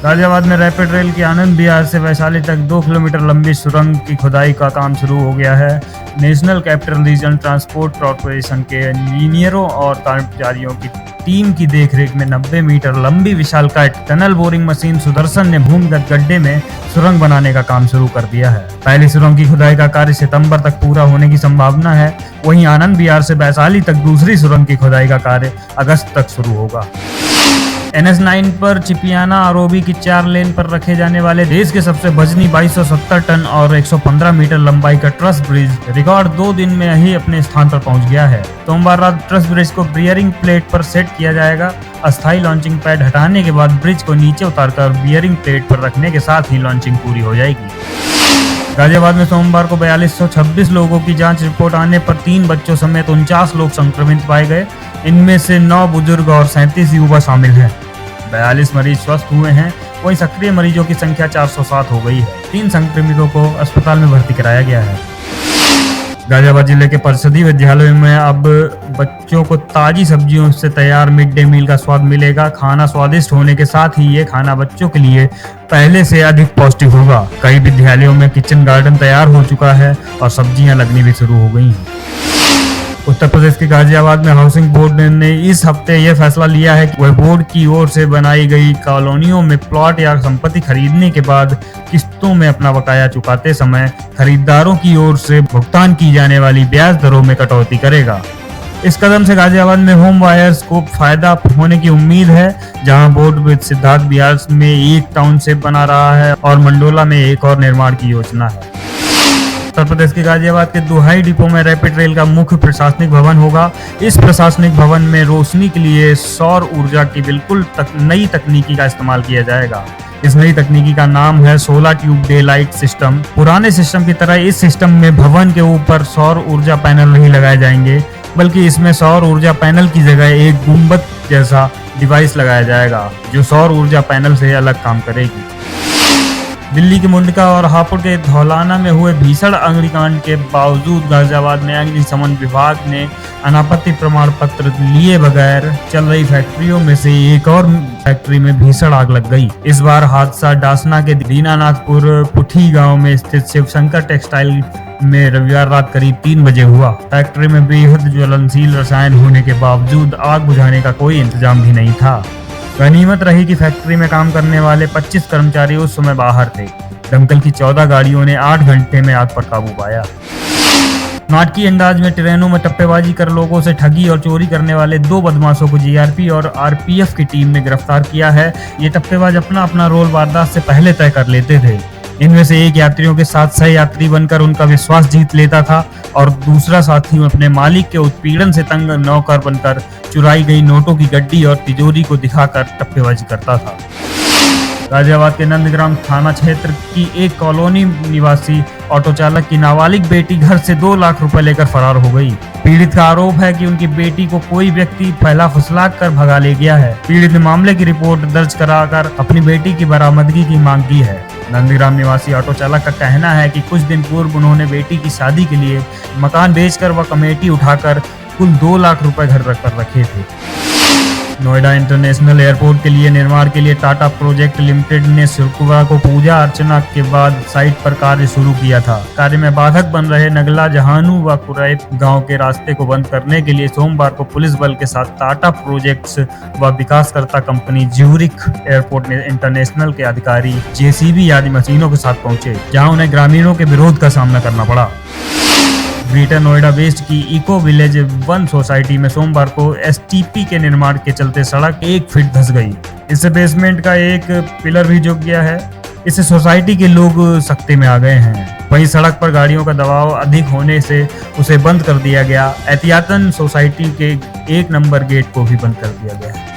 गाजियाबाद में rapid rail की आनंद विहार से वैशाली तक 2 किलोमीटर लंबी सुरंग की खुदाई का काम शुरू हो गया है। National capital region transport corporation के इंजीनियरों और कर्मचारियों की टीम की देखरेख में 90 मीटर लंबी विशालकाय टनल बोरिंग मशीन सुदर्शन ने भूमिगत गड्ढे में सुरंग बनाने का काम शुरू कर दिया है। पहली सुरंग की खुदाई का कार्य सितंबर तक पूरा होने की संभावना है। वहीं आनंद विहार से वैशाली तक दूसरी सुरंग की खुदाई का कार्य अगस्त तक शुरू होगा। NH9 पर चिपियाना आरोबी की 4 लेन पर रखे जाने वाले देश के सबसे वजनी 2270 टन और 115 मीटर लंबाई का ट्रस ब्रिज रिकॉर्ड 2 दिन में ही अपने स्थान पर पहुंच गया है। सोमवार रात ट्रस ब्रिज को बियरिंग प्लेट पर सेट किया जाएगा। अस्थायी लॉन्चिंग पैड हटाने के बाद ब्रिज को नीचे उतारकर बियरिंग प्लेट पर रखने के साथ ही लॉन्चिंग पूरी हो जाएगी। गाजियाबाद में सोमवार को 4226 लोगों की जांच रिपोर्ट आने पर 3 बच्चों समेत 49 लोग संक्रमित पाए गए। इनमें से 9 बुजुर्ग और 37 युवा शामिल हैं। 42 मरीज स्वस्थ हुए हैं। वहीं सक्रिय मरीजों की संख्या 407 हो गई है। 3 संक्रमितों को अस्पताल में भर्ती कराया गया है। गाजियाबाद जिले के परिषदीय विद्यालयों में अब बच्चों को ताजी सब्जियों से तैयार मिड डे मील का स्वाद मिलेगा। खाना स्वादिष्ट होने के साथ ही ये खाना बच्चों के लिए पहले से अधिक पौष्टिक होगा। कई विद्यालयों में किचन गार्डन तैयार हो चुका है और सब्जियां लगनी भी शुरू हो गई हैं। उत्तर प्रदेश के गाजियाबाद में हाउसिंग बोर्ड ने इस हफ्ते यह फैसला लिया है कि वह बोर्ड की ओर से बनाई गई कॉलोनियों में प्लॉट या संपत्ति खरीदने के बाद किस्तों में अपना बकाया चुकाते समय खरीदारों की ओर से भुगतान की जाने वाली ब्याज दरों में कटौती करेगा। इस कदम से गाजियाबाद में होम बायर्स को फायदा होने की उम्मीद है, जहां बोर्ड सिद्धार्थ बिहार में एक टाउनशिप बना रहा है और मंडोला में एक और निर्माण की योजना है। उत्तर प्रदेश के गाजियाबाद के दुहाई डिपो में रैपिड रेल का मुख्य प्रशासनिक भवन होगा। इस प्रशासनिक भवन में रोशनी के लिए सौर ऊर्जा की बिल्कुल नई तकनीकी का इस्तेमाल किया जाएगा। इस नई तकनीकी का नाम है solar tube day light system. पुराने सिस्टम की तरह इस सिस्टम में भवन के ऊपर सौर ऊर्जा पैनल नहीं लगाए जाएंगे, बल्कि इसमें सौर ऊर्जा पैनल की जगह एक गुंबद जैसा डिवाइस लगाया जाएगा जो सौर ऊर्जा पैनल से अलग काम करेगी। दिल्ली के मुंडका और हापुड़ के धौलाना में हुए भीषण अग्निकांड के बावजूद गाजियाबाद में अग्निशमन विभाग ने अनापत्ति प्रमाण पत्र लिए बगैर चल रही फैक्ट्रियों में से एक और फैक्ट्री में भीषण आग लग गई। इस बार हादसा डासना के दीनानाथपुर पुठी गांव में स्थित शिवशंकर टेक्सटाइल में रविवार रात करीब 3 बजे हुआ। फैक्ट्री में बेहद ज्वलनशील रसायन होने के बावजूद आग बुझाने का कोई इंतजाम भी नहीं था। गनीमत रही कि फैक्ट्री में काम करने वाले 25 कर्मचारी उस समय बाहर थे। दमकल की 14 गाड़ियों ने 8 घंटे में आग पर काबू पाया। नाटकीय अंदाज में ट्रेनों में टप्पेबाजी कर लोगों से ठगी और चोरी करने वाले 2 बदमाशों को जीआरपी और आरपीएफ की टीम ने गिरफ्तार किया है। ये टप्पेबाज अपना अपना रोल वारदात से पहले तय कर लेते थे। इनमें से एक यात्रियों के साथ सह यात्री बनकर उनका विश्वास जीत लेता था और दूसरा साथी अपने मालिक के उत्पीड़न से तंग नौकर बनकर चुराई गई नोटों की गड्डी और तिजोरी को दिखाकर टप्पेबाजी करता था। गाजियाबाद के नंदग्राम थाना क्षेत्र की एक कॉलोनी निवासी ऑटो चालक की नाबालिग बेटी घर से 2 लाख रुपए लेकर फरार हो गई। पीड़ित का आरोप है कि उनकी बेटी को कोई व्यक्ति फैला फुसलाकर कर भगा ले गया है। पीड़ित ने मामले की रिपोर्ट दर्ज कराकर अपनी बेटी की बरामदगी की मांग की है। नंदग्राम निवासी ऑटो चालक का कहना है कि कुछ दिन पूर्व उन्होंने बेटी की शादी के लिए मकान बेचकर व कमेटी उठाकर कुल 2 लाख रुपए घर रखकर रखे थे। नोएडा इंटरनेशनल एयरपोर्ट के लिए निर्माण के लिए टाटा प्रोजेक्ट लिमिटेड ने शुक्रवार को पूजा अर्चना के बाद साइट पर कार्य शुरू किया था। कार्य में बाधक बन रहे नगला जहानू व कुरैत गांव के रास्ते को बंद करने के लिए सोमवार को पुलिस बल के साथ टाटा प्रोजेक्ट्स व विकासकर्ता कंपनी ज्यूरिख एयरपोर्ट इंटरनेशनल के अधिकारी जेसीबी आदि मशीनों के साथ पहुंचे, जहां उन्हें ग्रामीणों के विरोध का सामना करना पड़ा। ग्रेटर नोएडा वेस्ट की इको विलेज 1 सोसाइटी में सोमवार को एसटीपी के निर्माण के चलते सड़क 1 फीट धंस गई। इससे बेसमेंट का एक पिलर भी झुक गया है। इससे सोसाइटी के लोग सख्ते में आ गए हैं। वहीं सड़क पर गाड़ियों का दबाव अधिक होने से उसे बंद कर दिया गया। एहतियातन सोसाइटी के 1 नंबर गेट को भी बंद कर दिया गया।